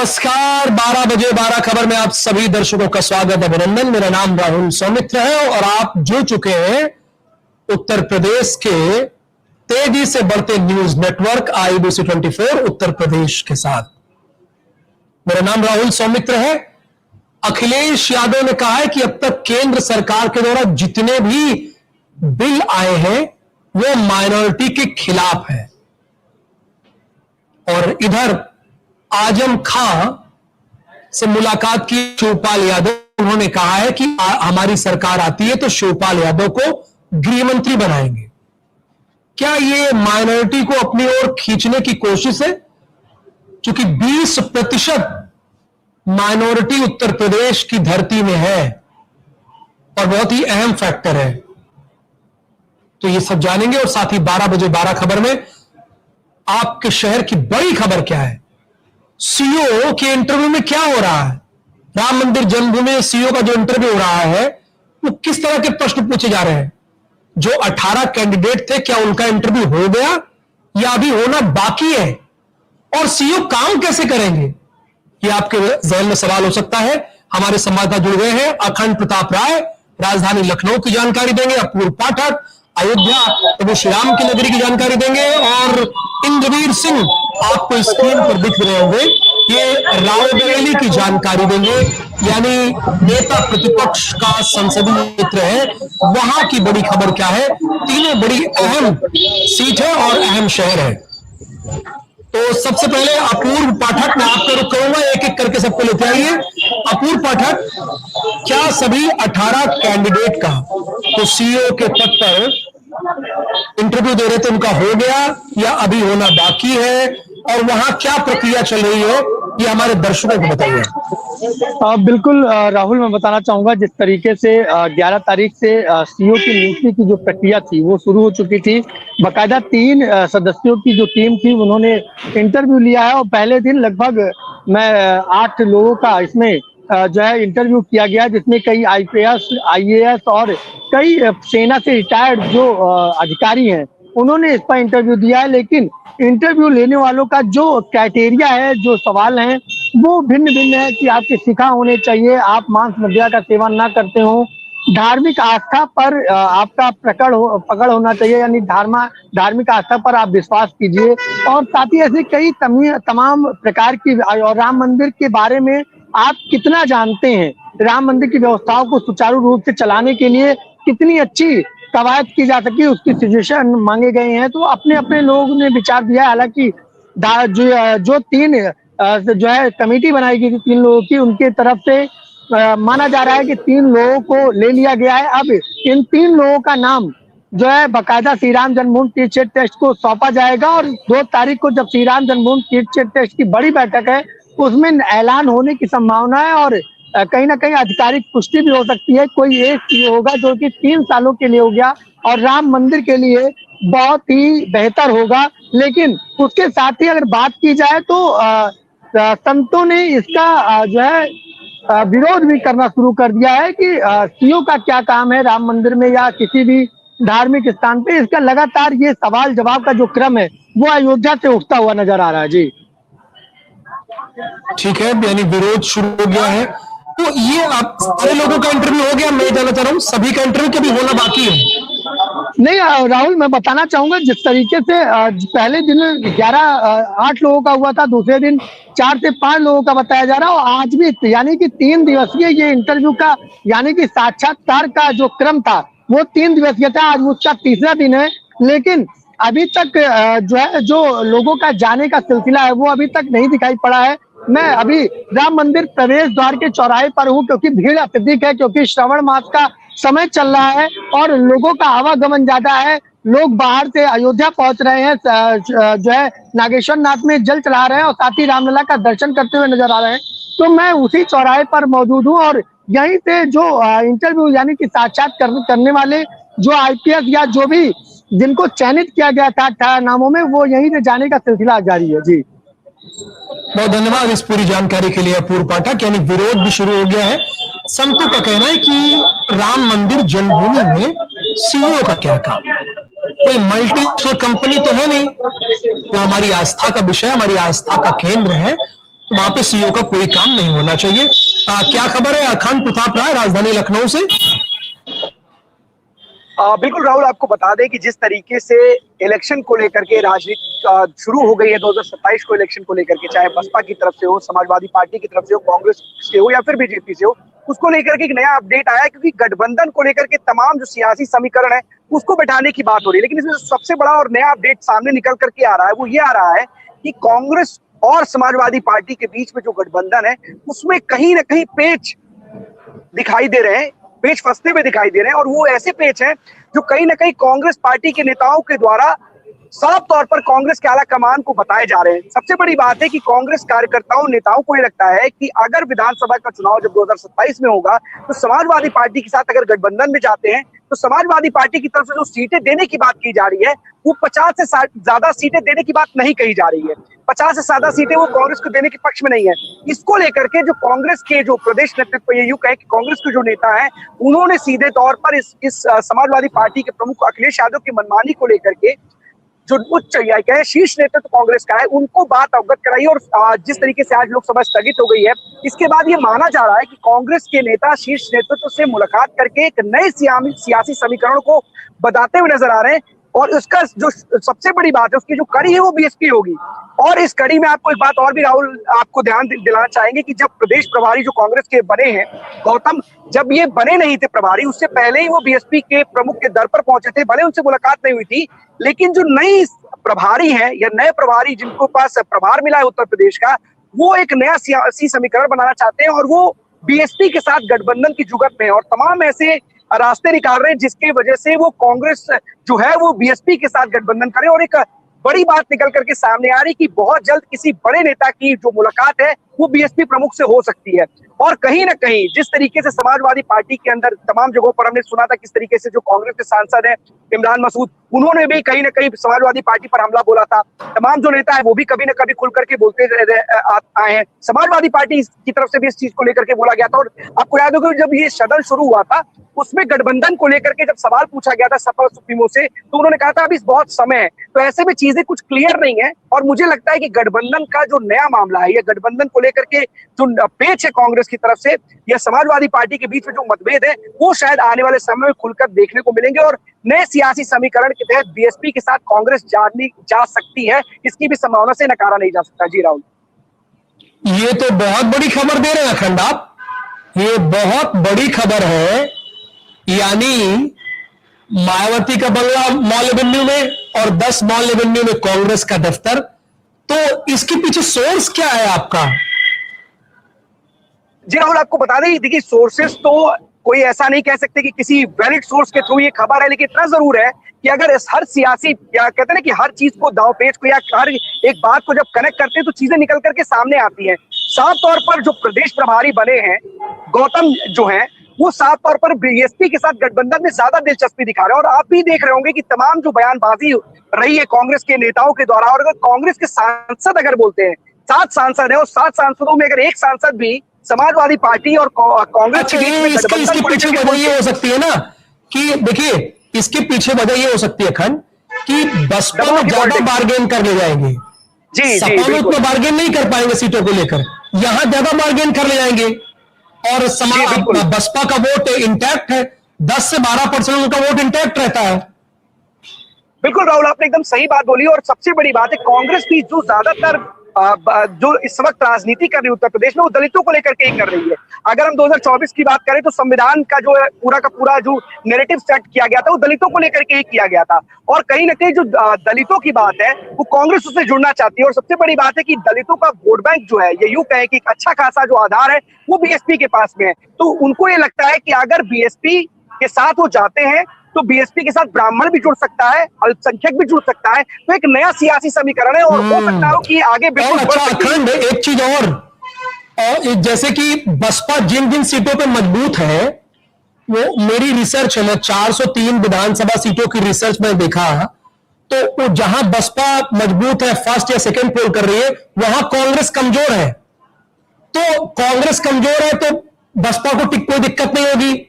नमस्कार, 12 बजे 12 खबर में आप सभी दर्शकों का स्वागत, अभिनंदन। मेरा नाम राहुल सौमित्र है और आप जुड़ चुके हैं उत्तर प्रदेश के तेजी से बढ़ते news network IBC 24 Uttar Pradesh के साथ। मेरा नाम राहुल सौमित्र है। अखिलेश यादव ने कहा है कि अब तक केंद्र सरकार के द्वारा जितने भी बिल आए हैं वो माइनॉरिटी के खिलाफ है। और इधर आजम खां से मुलाकात की शिवपाल यादव, उन्होंने कहा है कि हमारी सरकार आती है तो शिवपाल यादव को गृह मंत्री बनाएंगे। क्या ये माइनॉरिटी को अपनी ओर खींचने की कोशिश है? क्योंकि 20% माइनॉरिटी उत्तर प्रदेश की धरती में है और बहुत ही अहम फैक्टर है। तो ये सब जानेंगे और साथ ही 12 बजे 12 खबर में आपके शहर की बड़ी खबर क्या है, सीओ के इंटरव्यू में क्या हो रहा है, राम मंदिर जन्मभूमि सीओ का जो इंटरव्यू हो रहा है वो किस तरह के प्रश्न पूछे जा रहे हैं। जो 18 कैंडिडेट थे, क्या उनका इंटरव्यू हो गया या अभी होना बाकी है? और सीओ काम कैसे करेंगे, ये आपके जहन में सवाल हो सकता है। हमारे संवाददाता जुड़ गए हैं, अखंड प्रताप राय राजधानी लखनऊ की जानकारी देंगे, अपूर्व पाठक अयोध्या प्रभु श्री राम की नगरी की जानकारी देंगे और इंद्रवीर सिंह आपको स्क्रीन पर दिख रहे होंगे, ये रायबरेली की जानकारी देंगे। यानी नेता प्रतिपक्ष का संसदीय क्षेत्र है, वहां की बड़ी खबर क्या है। तीनों बड़ी अहम सीट है और अहम शहर है। तो सबसे पहले अपूर्व पाठक, मैं आपका रुख करूंगा, एक एक करके सबको लेते आइए। अपूर्व पाठक, क्या सभी 18 कैंडिडेट का तो सीईओ के पद पर इंटरव्यू दे रहे थे उनका हो गया या अभी होना बाकी है, और वहां क्या प्रक्रिया चल रही है, ये हमारे दर्शकों को बताइए। बिल्कुल राहुल, मैं बताना चाहूंगा जिस तरीके से 11 तारीख से सीईओ की नियुक्ति की जो प्रक्रिया थी वो शुरू हो चुकी थी। बाकायदा 3 सदस्यों की जो टीम थी उन्होंने इंटरव्यू लिया है और पहले दिन लगभग 8 लोगों का इसमें जो है इंटरव्यू किया गया, जिसमें कई IPS IAS और कई सेना से रिटायर्ड जो अधिकारी हैं उन्होंने इस पर इंटरव्यू दिया है। लेकिन इंटरव्यू लेने वालों का जो क्राइटेरिया है, जो सवाल हैं, वो भिन्न भिन्न है कि आपके शिक्षा होने चाहिए, आप मांस मदिरा का सेवन ना करते हो, धार्मिक आस्था पर आपका पकड़ होना चाहिए, यानी धार्मिक आस्था पर आप विश्वास कीजिए, और साथ ही ऐसे कई तमाम प्रकार की, और राम मंदिर के बारे में आप कितना जानते हैं, राम मंदिर की व्यवस्थाओं को सुचारू रूप से चलाने के लिए कितनी अच्छी कवायद की जा सके, उसकी सजेशन मांगे गए हैं। तो अपने अपने लोगों ने विचार दिया। हालांकि जो 3 जो है कमेटी बनाई गई थी 3 लोगों की, उनके तरफ से माना जा रहा है कि 3 लोगों को ले लिया गया है। अब इन 3 लोगों का नाम जो है बाकायदा श्री राम जन्मभूमि तीर्थ क्षेत्र ट्रस्ट को सौंपा जाएगा और 2 तारीख को जब श्री राम जन्मभूमि तीर्थ क्षेत्र ट्रस्ट की बड़ी बैठक है उसमें ऐलान होने की संभावना है और कहीं ना कहीं आधिकारिक पुष्टि भी हो सकती है। कोई एक सीईओ होगा जो कि 3 सालों के लिए हो गया और राम मंदिर के लिए बहुत ही बेहतर होगा। लेकिन उसके साथ ही अगर बात की जाए तो संतों ने इसका जो है विरोध भी करना शुरू कर दिया है कि सीईओ का क्या काम है राम मंदिर में या किसी भी धार्मिक स्थान पे। इसका लगातार ये सवाल जवाब का जो क्रम है वो अयोध्या से उठता हुआ नजर आ रहा है। जी ठीक है, यानी विरोध शुरू हो गया है। तो ये आप सारे लोगों का इंटरव्यू हो गया, मैं जानना चाह रहा हूँ सभी का इंटरव्यू कभी होना बाकी है? नहीं राहुल, मैं बताना चाहूंगा जिस तरीके से पहले दिन 8 लोगों का हुआ था, दूसरे दिन 4 से 5 लोगों का बताया जा रहा है, और आज भी यानी कि 3 दिवसीय ये इंटरव्यू का यानी कि साक्षात्कार का जो क्रम था वो 3 दिवसीय था। आज उसका तीसरा दिन है, लेकिन अभी तक जो है जो लोगों का जाने का सिलसिला है वो अभी तक नहीं दिखाई पड़ा है। मैं अभी राम मंदिर प्रवेश द्वार के चौराहे पर हूँ क्योंकि भीड़ अत्यधिक है, क्योंकि श्रावण मास का समय चल रहा है और लोगों का आवागमन ज्यादा है। लोग बाहर से अयोध्या पहुंच रहे हैं, जो है नागेश्वर नाथ में जल चढ़ा रहे हैं और साथ ही रामलला का दर्शन करते हुए नजर आ रहे हैं। तो मैं उसी चौराहे पर मौजूद हूँ और यहीं से जो इंटरव्यू यानी कि साक्षात करने वाले जो IPS या जो भी जिनको चयनित किया गया था 18 नामों में, वो यहीं से जाने का सिलसिला जारी है। जी बहुत धन्यवाद इस पूरी जानकारी के लिए अपूर्व पाठक। यानी विरोध भी शुरू हो गया है। संतों का कहना है कि राम मंदिर जन्मभूमि में सीईओ का क्या काम, कोई मल्टीनेशनल कंपनी तो है नहीं, वो हमारी आस्था का विषय, हमारी आस्था का केंद्र है। वहां पे सीईओ का कोई काम नहीं होना चाहिए। क्या खबर है अखंड प्रताप राय राजधानी लखनऊ से? बिल्कुल राहुल, आपको बता दें कि जिस तरीके से इलेक्शन को लेकर के राजनीति शुरू हो गई है 2027 को इलेक्शन को लेकर के, चाहे बसपा की तरफ से हो, समाजवादी पार्टी की तरफ से हो, कांग्रेस से हो या फिर बीजेपी से हो, उसको लेकर के एक नया अपडेट आया है। क्योंकि गठबंधन को लेकर के तमाम जो सियासी समीकरण है उसको बैठाने की बात हो रही है। लेकिन इसमें सबसे बड़ा और नया अपडेट सामने निकल करके आ रहा है, वो ये आ रहा है कि कांग्रेस और समाजवादी पार्टी के बीच में जो गठबंधन है उसमें कहीं ना कहीं पेच दिखाई दे रहे हैं, पेच फंसते हुए दिखाई दे रहे हैं। और वो ऐसे पेच हैं जो कहीं ना कहीं कांग्रेस पार्टी के नेताओं के द्वारा साफ तौर पर कांग्रेस के आला कमान को बताए जा रहे हैं। सबसे बड़ी बात है कि कांग्रेस कार्यकर्ताओं नेताओं को ये लगता है कि अगर विधानसभा का चुनाव जब 2027 में होगा तो समाजवादी पार्टी के साथ अगर गठबंधन में जाते हैं तो समाजवादी पार्टी की तरफ से जो सीटें देने की बात की जा रही है वो 50 से ज्यादा सीटें देने की बात नहीं कही जा रही है। 50 से ज्यादा सीटें वो कांग्रेस को देने के पक्ष में नहीं है। इसको लेकर के जो कांग्रेस के जो प्रदेश नेतृत्व, ये यूं कहे कि कांग्रेस के जो नेता हैं उन्होंने सीधे तौर पर इस समाजवादी पार्टी के प्रमुख अखिलेश यादव की मनमानी को लेकर के जो उच्च या कहे शीर्ष नेतृत्व कांग्रेस का है उनको बात अवगत कराई। और जिस तरीके से आज लोकसभा स्थगित हो गई है, इसके बाद ये माना जा रहा है कि कांग्रेस के नेता शीर्ष नेतृत्व से मुलाकात करके एक नए सियासी समीकरण को बताते हुए नजर आ रहे हैं। और उसका जो सबसे बड़ी बात है, उसकी जो कड़ी है वो बीएसपी होगी। और इस कड़ी में आपको एक बात और भी राहुल आपको ध्यान दिलाना चाहेंगे कि जब प्रदेश प्रभारी जो कांग्रेस के बने हैं गौतम, जब ये बने नहीं थे प्रभारी, उससे पहले ही वो बीएसपी के प्रमुख के दर पर पहुंचे थे। भले उनसे मुलाकात नहीं हुई थी, लेकिन जो नई प्रभारी है या नए प्रभारी जिनको पास प्रभार मिला है उत्तर प्रदेश का, वो एक नया सियासी समीकरण बनाना चाहते हैं और वो बीएसपी के साथ गठबंधन की जुगत में और तमाम ऐसे रास्ते निकाल रहे हैं जिसकी वजह से वो कांग्रेस जो है वो बीएसपी के साथ गठबंधन करे। और एक बड़ी बात निकल करके सामने आ रही कि बहुत जल्द किसी बड़े नेता की जो मुलाकात है वो बीएसपी प्रमुख से हो सकती है। और कहीं ना कहीं जिस तरीके से समाजवादी पार्टी के अंदर तमाम जगहों पर हमने सुना था किस तरीके से जो कांग्रेस के सांसद हैं इमरान मसूद, उन्होंने भी कहीं ना कहीं समाजवादी पार्टी पर हमला बोला था। तमाम जो नेता है वो भी कभी ना कभी खुल करके बोलते आए हैं। समाजवादी पार्टी की तरफ से भी इस चीज को लेकर के बोला गया था। और आपको याद होगा जब ये सदन शुरू हुआ था उसमें गठबंधन को लेकर के जब सवाल पूछा गया था सपा सुप्रीमो से, तो उन्होंने कहा था अभी बहुत समय है। तो ऐसे में चीजें कुछ क्लियर नहीं है। और मुझे लगता है कि गठबंधन का जो नया मामला है या गठबंधन को लेकर के जो पेच है कांग्रेस की तरफ से या समाजवादी पार्टी के बीच में जो मतभेद है वो शायद आने वाले समय में खुलकर देखने को मिलेंगे। और नए सियासी समीकरण के तहत बीएसपी के साथ कांग्रेस जा सकती है, इसकी भी संभावना से नकारा नहीं जा सकता। जी राहुल, ये तो बहुत बड़ी खबर दे रहे हैं अखंड आप, ये बहुत बड़ी खबर है। यानी मायावती का बंगला मॉल एवेन्यू में और 10 मॉल एवेन्यू में कांग्रेस का दफ्तर, तो इसके पीछे सोर्स क्या है आपका? जी राहुल, आपको बता दें, देखिए सोर्सेस तो कोई ऐसा नहीं कह सकते कि किसी वैलिड सोर्स के थ्रू ये खबर है, लेकिन इतना जरूर है कि अगर इस हर सियासी क्या कहते हैं ना कि हर चीज को दांव पेच को या हर एक बात को जब कनेक्ट करते हैं तो चीजें निकल करके सामने आती हैं। साफ तौर पर जो प्रदेश प्रभारी बने हैं गौतम जो है वो साफ तौर पर बीएसपी के साथ गठबंधन में ज्यादा दिलचस्पी दिखा रहे हैं। और आप भी देख रहे होंगे कि तमाम जो बयानबाजी रही है कांग्रेस के नेताओं के द्वारा, और अगर कांग्रेस के सांसद अगर बोलते हैं 7 सांसद है और 7 सांसदों में अगर एक सांसद भी समाजवादी पार्टी और कांग्रेस के बीच में इसके पीछे वजह ये हो सकती है ना कि देखिए इसके पीछे वजह ये हो सकती है खंड कि बसपा में ज्यादा बार्गेन कर ले जाएंगे। सपा में उतना बार्गेन नहीं कर पाएंगे सीटों को लेकर, यहां ज्यादा बार्गेन कर ले जाएंगे। और बसपा का वोट इंटैक्ट है, 10 से 12% उनका वोट इंटैक्ट रहता है। बिल्कुल राहुल, आपने एकदम सही बात बोली। और सबसे बड़ी बात है कांग्रेस भी जो ज्यादातर जो इस वक्त राजनीति कर रही है उत्तर प्रदेश में वो दलितों को लेकर के ही कर रही है। अगर हम 2024 की बात करें तो संविधान का जो पूरा का पूरा जो नैरेटिव सेट किया गया था वो दलितों को लेकर के ही किया गया था। और कहीं ना कहीं जो दलितों की बात है वो कांग्रेस उससे जुड़ना चाहती है। और सबसे बड़ी बात है कि दलितों का वोट बैंक जो है, ये यूं कहे कि अच्छा खासा जो आधार है वो बीएसपी के पास में है। तो उनको ये लगता है कि अगर बीएसपी के साथ वो जाते हैं तो बीएसपी के साथ ब्राह्मण भी जुड़ सकता है, अल्पसंख्यक भी जुड़ सकता है। तो एक नया सियासी समीकरण है और हो सकता है कि आगे बिल्कुल अखंड एक चीज और जैसे कि बसपा जिन जिन सीटों पे मजबूत है, वो मेरी रिसर्च है, 403 विधानसभा सीटों की रिसर्च में देखा, तो वो जहां बसपा मजबूत है, फर्स्ट या सेकंड पोल कर रही है, वहां कांग्रेस कमजोर है। तो कांग्रेस कमजोर है तो बसपा को कोई दिक्कत नहीं होगी,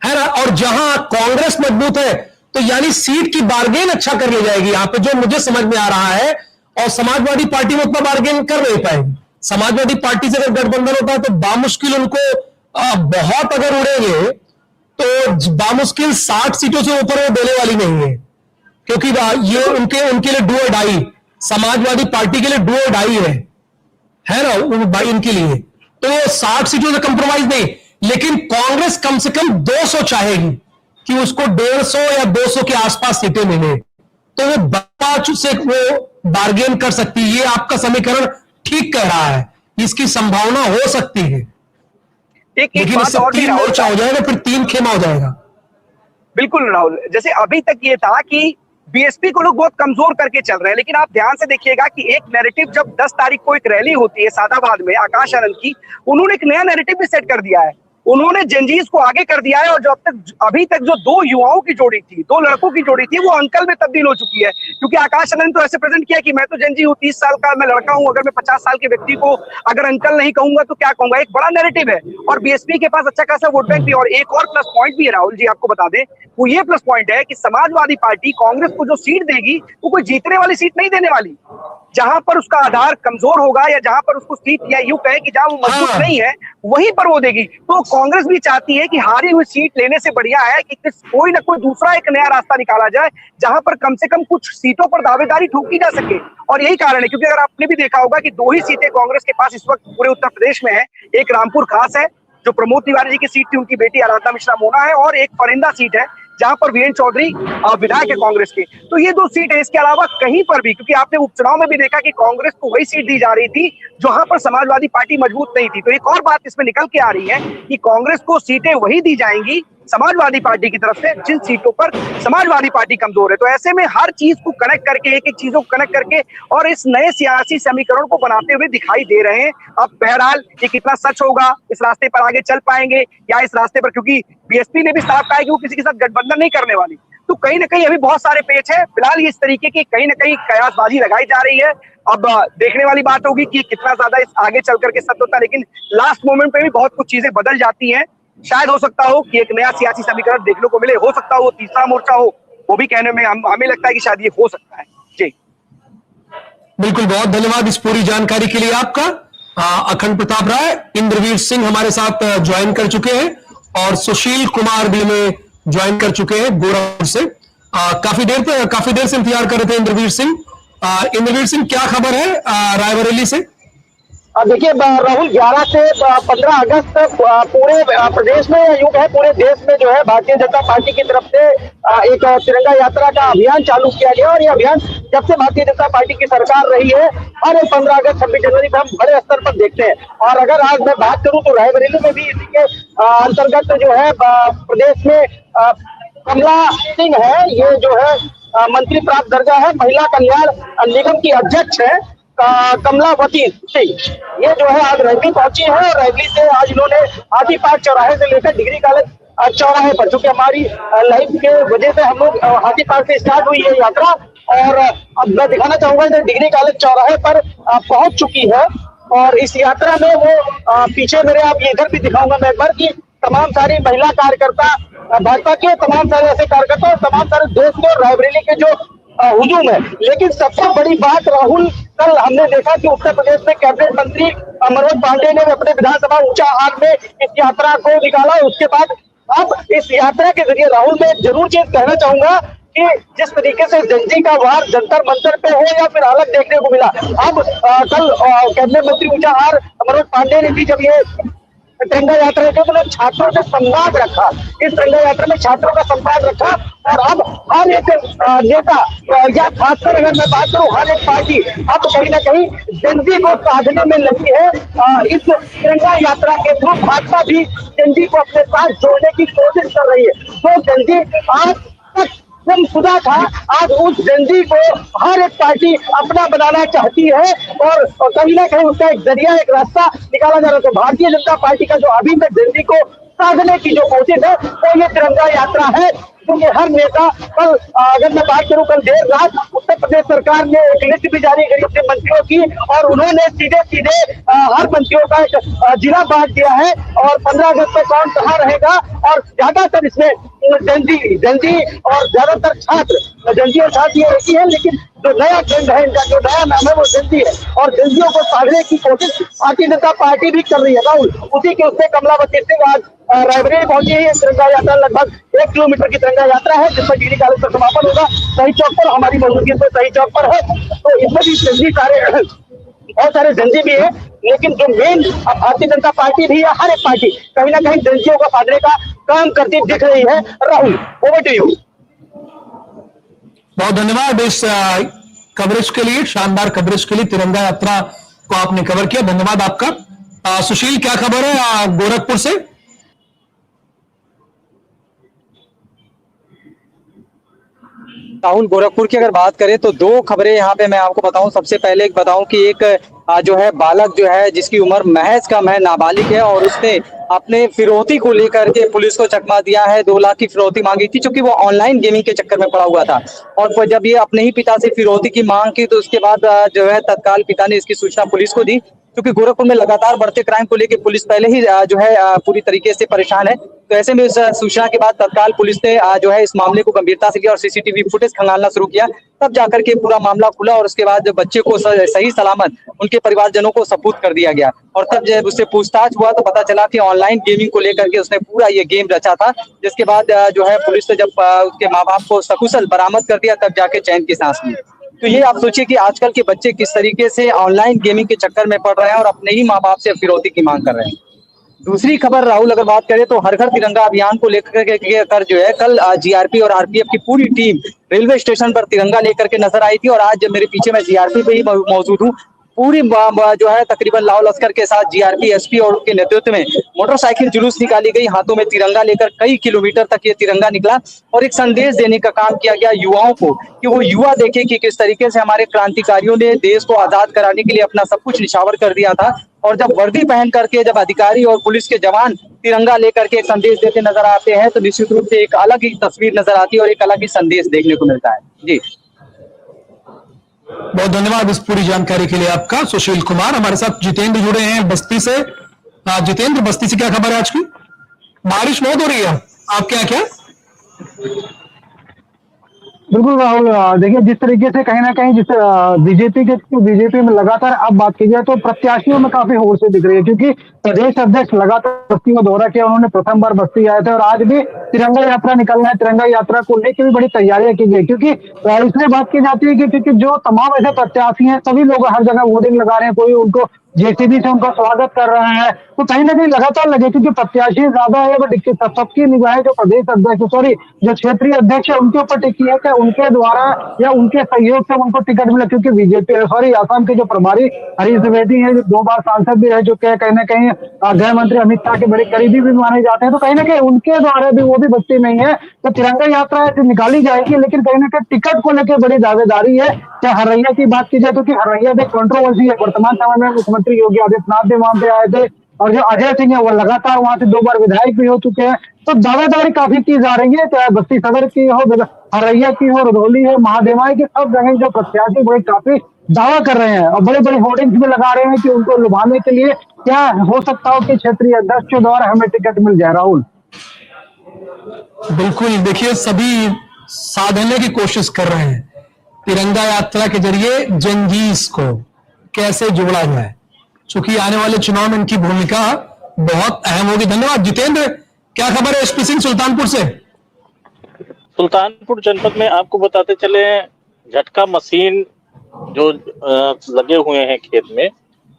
है ना। और जहां कांग्रेस मजबूत है तो यानी सीट की बार्गेन अच्छा कर ले जाएगी यहां पे, जो मुझे समझ में आ रहा है। और समाजवादी पार्टी में उतना बार्गेन कर नहीं पाएगी, समाजवादी पार्टी से अगर गठबंधन होता है तो बामुश्किल उनको बहुत अगर उड़ेंगे तो बामुश्किल 60 सीटों से ऊपर वो देने वाली नहीं है, क्योंकि ये उनके लिए डू और डाई, समाजवादी पार्टी के लिए डू और डाई है ना इनके लिए, तो 60 सीटों से कंप्रोमाइज नहीं। लेकिन कांग्रेस कम से कम 200 चाहेगी कि उसको 150 या 200 के आसपास सीटें मिले, तो वो बसपा से वो बार्गेन कर सकती है। ये आपका समीकरण ठीक कह रहा है, इसकी संभावना हो सकती है। लेकिन इससे 3 मोर्चा हो जाएगा, फिर 3 खेमा हो जाएगा। बिल्कुल राहुल, जैसे अभी तक ये था कि बीएसपी को लोग बहुत कमजोर करके चल रहे हैं, लेकिन आप ध्यान से देखिएगा कि एक नैरेटिव जब 10 तारीख को एक रैली होती है सादाबाद में आकाश आनंद की, उन्होंने एक नया नैरेटिव भी सेट कर दिया है। उन्होंने जेनजीज को आगे कर दिया है, और जो अभी तक जो 2 युवाओं की जोड़ी थी, 2 लड़कों की जोड़ी थी, वो अंकल में तब्दील हो चुकी है। क्योंकि आकाश आनंद तो ऐसे प्रेजेंट किया कि मैं तो जेनजी हूँ, 30 साल का मैं लड़का हूँ, अगर मैं 50 साल के व्यक्ति को अगर अंकल नहीं कहूंगा तो क्या कहूंगा। एक बड़ा नैरेटिव है, और बीएसपी के पास अच्छा खासा वोट बैंक भी। और एक और प्लस पॉइंट भी है राहुल जी, आपको बता दें, वो ये प्लस पॉइंट है कि समाजवादी पार्टी कांग्रेस को जो सीट देगी वो कोई जीतने वाली सीट नहीं देने वाली। जहां पर उसका आधार कमजोर होगा, या जहां पर उसको सीट, या यूं कहे कि जहां वो मजबूत नहीं है, वहीं पर वो देगी। तो कांग्रेस भी चाहती है कि हारी हुई सीट लेने से बढ़िया है कि कोई ना कोई दूसरा एक नया रास्ता निकाला जाए, जहां पर कम से कम कुछ सीटों पर दावेदारी ठोकी जा सके। और यही कारण है, क्योंकि अगर आपने भी देखा होगा कि 2 ही सीटें कांग्रेस के पास इस वक्त पूरे उत्तर प्रदेश में है। एक रामपुर खास है, जो प्रमोद तिवारी जी की सीट थी, उनकी बेटी आराधना मिश्रा मोना है, और एक फरिंदा सीट है जहां पर वीरेंद्र चौधरी विधायक है कांग्रेस के। तो ये 2 सीट है, इसके अलावा कहीं पर भी, क्योंकि आपने उपचुनाव में भी देखा कि कांग्रेस को वही सीट दी जा रही थी जहां पर समाजवादी पार्टी मजबूत नहीं थी। तो एक और बात इसमें निकल के आ रही है कि कांग्रेस को सीटें वही दी जाएंगी समाजवादी पार्टी की तरफ से जिन सीटों पर समाजवादी पार्टी कमजोर है। तो ऐसे में हर चीज को कनेक्ट करके, एक एक चीजों को कनेक्ट करके और इस नए सियासी समीकरण को बनाते हुए दिखाई दे रहे हैं। अब बहरहाल ये कितना सच होगा, इस रास्ते पर आगे चल पाएंगे या इस रास्ते पर, क्योंकि बीएसपी ने भी साफ कहा है कि वो किसी के साथ गठबंधन नहीं करने वाली, तो कहीं ना कहीं अभी बहुत सारे पेच है। फिलहाल ये इस तरीके की कहीं ना कहीं कयासबाजी लगाई जा रही है। अब देखने वाली बात होगी कि कितना ज्यादा इस आगे चल करके सत्य होता है, लेकिन लास्ट मोमेंट पे भी बहुत कुछ चीजें बदल जाती हैं। शायद हो सकता हो कि एक नया सियासी समीकरण देखने को मिले, हो सकता हो वो तीसरा मोर्चा हो, वो भी कहने में हमें लगता है कि शायद ये हो सकता है। जी बिल्कुल, बहुत धन्यवाद इस पूरी जानकारी के लिए आपका। अखंड प्रताप राय, इंद्रवीर सिंह हमारे साथ ज्वाइन कर चुके हैं, और सुशील कुमार भी में ज्वाइन कर चुके हैं गोरखपुर से। काफी देर से इंतजार कर रहे थे इंद्रवीर सिंह। इंद्रवीर सिंह, क्या खबर है रायबरेली से? देखिए राहुल, 11 से 15 अगस्त तक पूरे प्रदेश में, या यूं कहे पूरे देश में जो है भारतीय जनता पार्टी की तरफ से एक तिरंगा यात्रा का अभियान चालू किया गया। और ये अभियान जब से भारतीय जनता पार्टी की सरकार रही है, और 15 अगस्त 26 जनवरी को हम बड़े स्तर पर देखते हैं। और अगर आज मैं बात करूं तो रायबरेली में भी इसी के अंतर्गत जो है प्रदेश में कमला सिंह है, ये जो है मंत्री प्राप्त दर्जा है, महिला कल्याण निगम की अध्यक्ष है कमलावती सिंह। ये जो है आज रैली पहुंची है, और रैली से आज इन्होंने हाथी पार्क चौराहे से लेकर डिग्री कॉलेज चौराहे पर, चूंकि हमारी लाइव के वजह से हम लोग हाथी पार्क से स्टार्ट हुई है यात्रा, और अब मैं दिखाना चाहूंगा कि डिग्री कॉलेज चौराहे पर पहुंच चुकी है। और इस यात्रा में वो पीछे मेरे, आप ये इधर भी दिखाऊंगा मैं एक बार, की तमाम सारी महिला कार्यकर्ता, भाजपा के तमाम सारे ऐसे कार्यकर्ता और तमाम सारे दोस्त को रायबरेली के जो हुजूम है। लेकिन सबसे बड़ी बात राहुल, कल हमने देखा कि उत्तर प्रदेश में कैबिनेट मंत्री मनोज पांडे ने अपने विधानसभा ऊंचा हाल में इस यात्रा को निकाला। उसके बाद अब इस यात्रा के जरिए राहुल, मैं जरूर चीज कहना चाहूंगा कि जिस तरीके से जनजी का वार जंतर मंतर पे हो या फिर अलग देखने को मिला, अब कल कैबिनेट मंत्री ऊंचा हार मनोज पांडे ने भी जब ये तिरंगा यात्रा के मतलब छात्रों से संवाद रखा, इस तिरंगा यात्रा में छात्रों का संवाद रखा। और अब हर एक नेता, या खासकर अगर मैं बात करूं हर एक पार्टी, अब कहीं ना कहीं जनजी को साधने में लगी है। इस तिरंगा यात्रा के थ्रू भाजपा भी जनजी को अपने साथ जोड़ने की कोशिश कर रही है। तो जनजी आज तक गुमशुदा था, आज उस जनजी को हर एक पार्टी अपना बनाना चाहती है, और कहीं ना कहीं उसका एक जरिया, एक रास्ता निकाला जा रहा है। तो भारतीय जनता पार्टी का जो अभी तक जनजी को साधने की जो कोशिश है, वो ये तिरंगा यात्रा है। क्योंकि हर नेता, कल अगर मैं बात करूं, कल देर रात उत्तर प्रदेश सरकार ने एक लिस्ट भी जारी करी अपने मंत्रियों की, और उन्होंने सीधे सीधे हर मंत्रियों का एक जिला बांट दिया है, और 15 अगस्त तक कौन कहाँ रहेगा, और ज्यादातर इसमें जनजी और ज्यादातर छात्र, जनजी और छात्र ये एक ही है, लेकिन जो नया ट्रेंड है इनका, जो नया नाम है वो जनजी है। और जनजियों को साधने की कोशिश भारतीय जनता पार्टी भी कर रही है राहुल। उसी के उससे कमलावती सिंह आज रायबरेली पहुंची है। तिरंगा यात्रा लगभग 1 किलोमीटर की तिरंगा यात्रा है, जिसमें डिग्री कॉलेज का समापन होगा। सही चौक पर हमारी मौजूदगी तो सही चौक पर है, तो इसमें भी जनजी सारे बहुत सारे जनजी भी है, लेकिन जो मेन भारतीय जनता पार्टी भी है, हर एक पार्टी कहीं ना कहीं जनजियों को साधने का काम करती दिख रही है। Rahul, over to you. बहुत धन्यवाद इस कवरेज के लिए, शानदार कवरेज के लिए। तिरंगा यात्रा को आपने कवर किया, धन्यवाद आपका। सुशील, क्या खबर है गोरखपुर से? राहुल, गोरखपुर की अगर बात करें तो 2 खबरें यहाँ पे मैं आपको बताऊं। सबसे पहले बताऊं कि एक जो है बालक जो है, जिसकी उम्र महज कम है, नाबालिग है, और उसने अपने फिरौती को लेकर के पुलिस को चकमा दिया है। 2 लाख की फिरौती मांगी थी, क्योंकि वो ऑनलाइन गेमिंग के चक्कर में पड़ा हुआ था। और जब ये अपने ही पिता से फिरौती की मांग की, तो उसके बाद जो है तत्काल पिता ने इसकी सूचना पुलिस को दी। क्योंकि गोरखपुर में लगातार बढ़ते क्राइम को लेकर पुलिस पहले ही जो है पूरी तरीके से परेशान है, तो ऐसे में इस सूचना के बाद तत्काल पुलिस ने जो है इस मामले को गंभीरता से लिया और सीसीटीवी फुटेज खंगालना शुरू किया। तब जाकर के पूरा मामला खुला, और उसके बाद जब बच्चे को सही सलामत उनके परिवारजनों को सपुर्द कर दिया गया। और तब जब उससे पूछताछ हुआ तो पता चला कि ऑनलाइन गेमिंग को लेकर के उसने पूरा ये गेम रचा था। जिसके बाद जो है पुलिस ने जब उसके माँ बाप को सकुशल बरामद कर दिया, तब जाके चैन की सांस ली। तो ये आप सोचिए कि आजकल के बच्चे किस तरीके से ऑनलाइन गेमिंग के चक्कर में पड़ रहे हैं और अपने ही माँ बाप से फिरौती की मांग कर रहे हैं। दूसरी खबर राहुल, अगर बात करें तो हर घर तिरंगा अभियान को लेकर जो है कल जीआरपी और आरपीएफ की पूरी टीम रेलवे स्टेशन पर तिरंगा लेकर के नजर आई थी। और आज मेरे पीछे मैं जीआरपी पे ही मौजूद हूँ। पूरी जो है तकरीबन लाव लश्कर के साथ जीआरपी, एसपी और उनके नेतृत्व में मोटरसाइकिल जुलूस निकाली गई। हाथों में तिरंगा लेकर कई किलोमीटर तक ये तिरंगा निकला, और एक संदेश देने का काम किया गया युवाओं को, कि वो युवा देखे कि किस तरीके से हमारे क्रांतिकारियों ने देश को आजाद कराने के लिए अपना सब कुछ निछावर कर दिया था। और जब वर्दी पहन करके जब अधिकारी और पुलिस के जवान तिरंगा लेकर के एक संदेश देते नजर आते हैं, तो निश्चित रूप से एक अलग ही तस्वीर नजर आती है और एक अलग ही संदेश देखने को मिलता है। जी, बहुत धन्यवाद इस पूरी जानकारी के लिए आपका, सुशील कुमार। हमारे साथ जितेंद्र जुड़े हैं बस्ती से। जितेंद्र, बस्ती से क्या खबर है आज की? बारिश बहुत हो रही है आपके यहाँ, क्या? बिल्कुल राहुल, देखिए जिस तरीके से कहीं ना कहीं जिस बीजेपी में लगातार अब बात की जाए तो प्रत्याशियों में काफी होड़ से दिख रही है, क्योंकि प्रदेश अध्यक्ष लगातार बस्ती में दौरा किया। उन्होंने प्रथम बार बस्ती आए थे और आज भी तिरंगा यात्रा निकलना है। तिरंगा यात्रा को लेकर भी बड़ी तैयारियां की गई, क्योंकि इसलिए बात की जाती है क्योंकि जो तमाम ऐसे प्रत्याशी हैं सभी लोग हर जगह होर्डिंग लगा रहे हैं, कोई उनको जेसीबी से उनका स्वागत कर रहे हैं। तो कहीं ना कहीं लगातार लगे, क्योंकि प्रत्याशी ज्यादा है, बट सबकी निगाहें जो प्रदेश अध्यक्ष जो क्षेत्रीय अध्यक्ष है उनके ऊपर टिकी है कि उनके द्वारा या उनके सहयोग से उनको टिकट मिला। क्योंकि आसाम के जो प्रभारी हरीश द्विवेदी है, जो 2 बार सांसद भी रह चुके हैं, कहीं ना कहीं गृह मंत्री अमित शाह के बड़े करीबी भी माने जाते हैं, तो कहीं ना कहीं उनके द्वारा भी वो भी बस्ती नहीं है। तो तिरंगा यात्रा निकाली जाएगी, लेकिन कहीं ना कहीं टिकट को लेकर बड़ी दावेदारी है। चाहे हरैया की बात की जाए तो हरैया में कंट्रोवर्सी है। वर्तमान समय में मुख्यमंत्री योगी आदित्यनाथ भी वहां पे आए थे, और जो अजय सिंह है वो लगातार वहां से 2 बार विधायक भी हो चुके हैं। तो दावेदारी काफी की जा रही है, चाहे बस्ती सदर की हो, हरैया की हो, रुधौली है, महादेवाई की, सब जगह जो प्रत्याशी बड़े काफी दावा कर रहे हैं और बड़े बड़े होर्डिंग्स भी लगा रहे हैं कि उनको लुभाने के लिए क्या हो सकता हो कि क्षेत्रीय अध्यक्ष के द्वारा हमें टिकट मिल जाए। राहुल, बिल्कुल, देखिए सभी साधने की कोशिश कर रहे हैं तिरंगा यात्रा के जरिए जनजीस को कैसे जोड़ा जाए, क्योंकि आने वाले चुनाव में इनकी भूमिका बहुत अहम होगी। धन्यवाद जितेंद्र। क्या खबर है एसपी सिंह सुल्तानपुर से? सुल्तानपुर जनपद में आपको बताते चले, झटका मशीन जो लगे हुए हैं खेत में,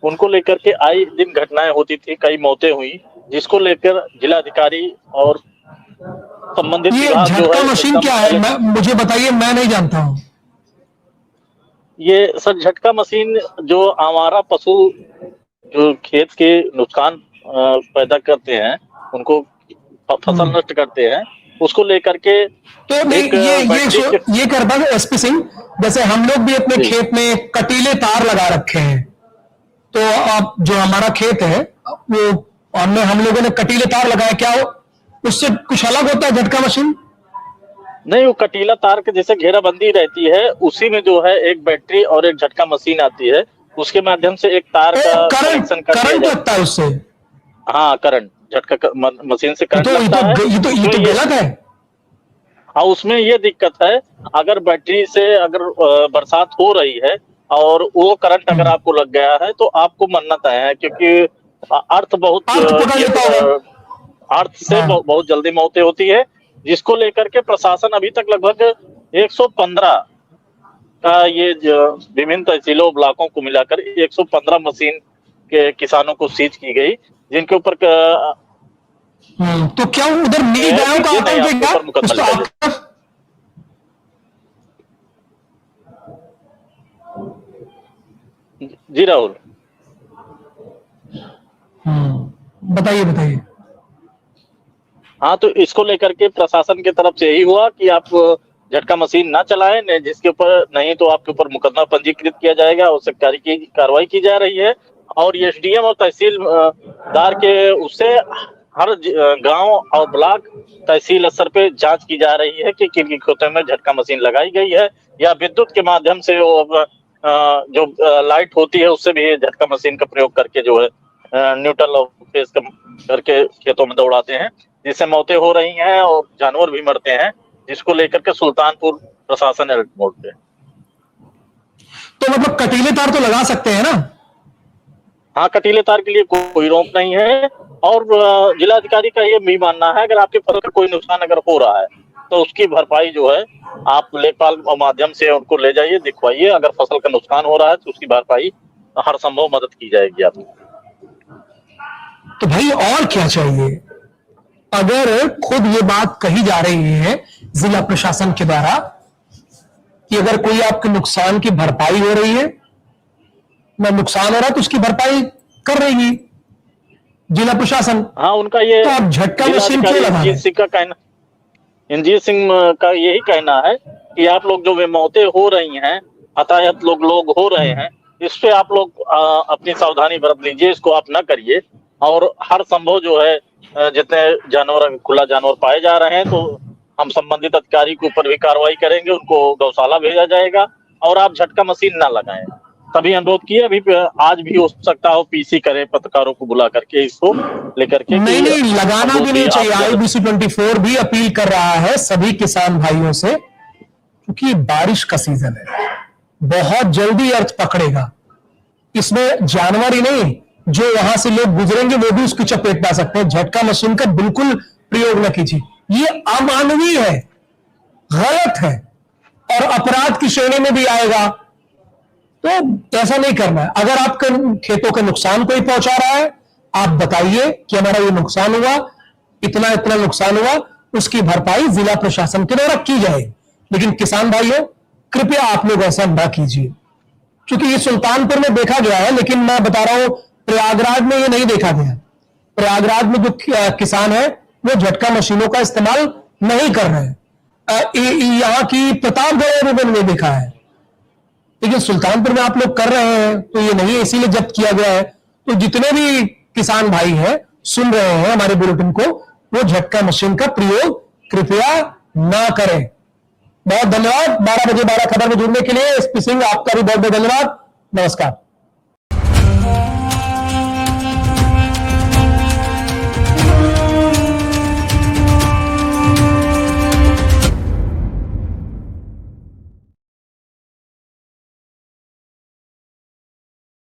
उनको लेकर के आए दिन घटनाएं होती थी, कई मौतें हुई, जिसको लेकर जिलाधिकारी और संबंधित ये झटका मशीन क्या है, मुझे बताइए, मैं नहीं जानता हूँ। ये सर झटका मशीन जो आवारा पशु जो खेत के नुकसान पैदा करते हैं, उनको फसल नष्ट करते हैं, उसको लेकर के तो ये करता है एसपी सिंह। जैसे हम लोग भी अपने खेत में कटीले तार लगा रखे हैं, तो अब जो हमारा खेत है वो हम लोगों ने कटीले तार लगाए, क्या उससे कुछ अलग होता है झटका मशीन? नहीं, वो कटीला तार के जैसे घेराबंदी रहती है, उसी में जो है एक बैटरी और एक झटका मशीन आती है, उसके माध्यम से एक तार का करंट लगता है उससे। हाँ, करंट, झटका मशीन से करंट लगता है। ये तो गलत है। और उसमें ये दिक्कत है, अगर बैटरी से अगर बरसात हो रही है और वो करंट अगर आपको लग गया है तो आपको मरना तय है, क्योंकि अर्थ बहुत अर्थ पकड़ लेता होगा। अर्थ से हाँ। बहुत जल्दी मौतें होती है, जिसको लेकर के प्रशासन अभी तक लगभग 115 का ये विभिन्न तहसीलों ब्लॉकों को मिलाकर 115 मशीन के किसानों को सीज की गई, जिनके ऊपर तो क्या उधर नील गायों का आतंक है क्या? मुकदमा उसका लिखा आतंक- जी राहुल। बताइए बताइए। हाँ, तो इसको लेकर के प्रशासन की तरफ से यही हुआ कि आप झटका मशीन ना चलाएं, जिसके ऊपर नहीं तो आपके ऊपर मुकदमा पंजीकृत किया जाएगा और सरकारी की कार्रवाई की जा रही है। और एसडीएम और तहसीलदार के उससे हर गांव और ब्लॉक तहसील स्तर पे जांच की जा रही है कि किन खेतों में झटका मशीन लगाई गई है, या विद्युत के माध्यम से वो जो लाइट होती है उससे भी झटका मशीन का प्रयोग करके जो है न्यूट्रल फेस करके खेतों में दौड़ाते हैं, जिससे मौतें हो रही हैं और जानवर भी मरते हैं, जिसको लेकर के सुल्तानपुर प्रशासन अलर्ट मोड पे। तो मतलब कटीले तार तो लगा सकते हैं ना? हाँ, कटीले तार के लिए कोई रोक नहीं है। और जिलाधिकारी का ये भी मानना है, अगर आपके फसल का कोई नुकसान अगर हो रहा है तो उसकी भरपाई जो है आप लेखपाल माध्यम से उनको ले जाइए, दिखवाइए। अगर फसल का नुकसान हो रहा है तो उसकी भरपाई हर संभव मदद की जाएगी आपको। तो भाई और क्या चाहिए? अगर खुद ये बात कही जा रही है जिला प्रशासन के द्वारा कि अगर कोई आपके नुकसान की भरपाई हो रही है, ना नुकसान हो रहा है तो उसकी भरपाई कर रहेगी जिला प्रशासन। हाँ, उनका ये तो आप झटका मशीन क्यों लगा रहे हैं? इंजीत सिंह का यही कहना है कि आप लोग जो मौतें हो रही हैं, हताहत लोग हो रहे हैं, इस पे आप लोग अपनी सावधानी बरत लीजिए, इसको आप ना करिए। और हर संभव जो है जितने जानवर खुला जानवर पाए जा रहे हैं तो हम संबंधित अधिकारी के ऊपर भी कार्रवाई करेंगे, उनको गौशाला भेजा जाएगा। और आप झटका मशीन ना लगाएं, तभी अनुरोध किया। अभी आज भी हो सकता हो पीसी करे, पत्रकारों को बुला करके इसको लेकर के। नहीं, लगाना भी नहीं चाहिए। IBC 24 भी अपील कर रहा है सभी किसान भाइयों से, क्योंकि बारिश का सीजन है, बहुत जल्दी अर्थ पकड़ेगा। इसमें जानवर ही नहीं, जो वहां से लोग गुजरेंगे वो भी उसकी चपेट में आ सकते हैं। झटका मशीन का बिल्कुल प्रयोग न कीजिए, ये अमानवीय है, गलत है और अपराध की श्रेणी में भी आएगा। तो ऐसा नहीं करना है। अगर आपके खेतों के नुकसान कोई पहुंचा रहा है, आप बताइए कि हमारा ये नुकसान हुआ, इतना इतना नुकसान हुआ, उसकी भरपाई जिला प्रशासन के द्वारा की जाए। लेकिन किसान भाइयों, कृपया आप लोग ऐसा ना कीजिए, क्योंकि ये सुल्तानपुर में देखा गया है, लेकिन मैं बता रहा हूं प्रयागराज में ये नहीं देखा गया। प्रयागराज में जो किसान है वो झटका मशीनों का इस्तेमाल नहीं कर रहे हैं। यहां की प्रतापगढ़ में नहीं देखा है, लेकिन सुल्तानपुर में आप लोग कर रहे हैं, तो ये नहीं है, इसीलिए जब्त किया गया है। तो जितने भी किसान भाई हैं सुन रहे हैं हमारे बुलेटिन को, वो झटका मशीन का प्रयोग कृपया ना करें। बहुत धन्यवाद। 12 बजे 12 खबर में जुड़ने के लिए एसपी सिंह, आपका भी बहुत बहुत धन्यवाद। नमस्कार।